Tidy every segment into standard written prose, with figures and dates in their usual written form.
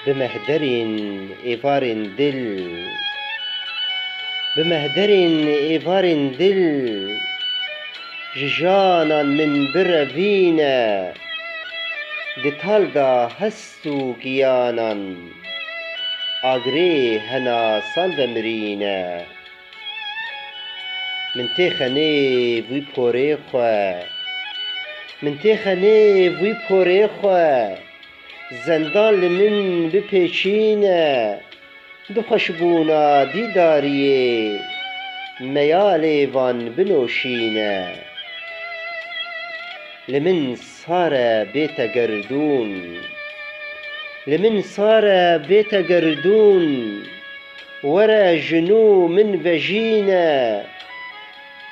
بمهدرین ایوارین دل بمهدرین ایوارین دل جانان من بروینه دتالدا هستو گیانان آگری هنا سال بمرینه من تخنی وی پوری خواه من تخنی وی پوری خواه زندان لمن بپیچینه دو خوشبونا دیداریه میالی وان بنوشینه لمن ساره بیت گردون لمن ساره بیت گردون ورا جنو من وجینه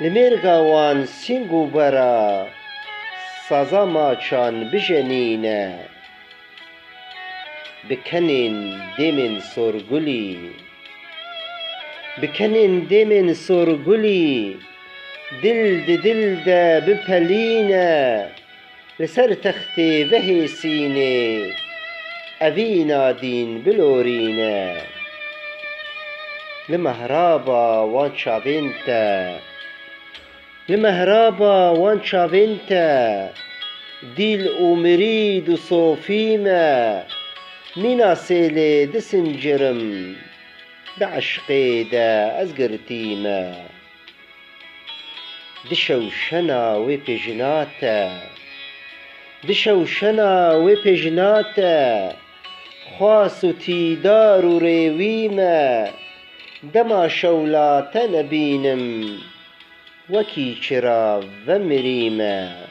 لمرگاوان سینگو برا سازا ماچان بجنینه بکنین دیمن سرگلی بکنین دیمن سرگلی دل دل ده بپلینه لسر تختی وهی سینه اوینا دین بلورینه لمهرابا وان شاوینته لمهرابا وان شاوینته دیل اومرید و صوفیمه مینا سیلی دسنجرم بعشقی ده از گرتیمه دشوشنا وی پیجناته دشوشنا وی پیجناته خواس و تیدار و ریویمه دما شولاته نبینم وکی چرا و مریمه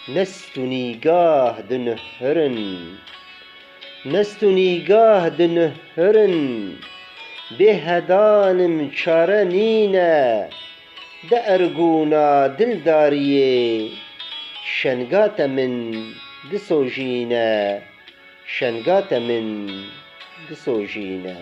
نست و نیگاه دنهرن نست و نیگاه دنهرن به هدانم چاره نینه ده ارگونا دلداریه شنگات من دسوجینه شنگات من دسوجینه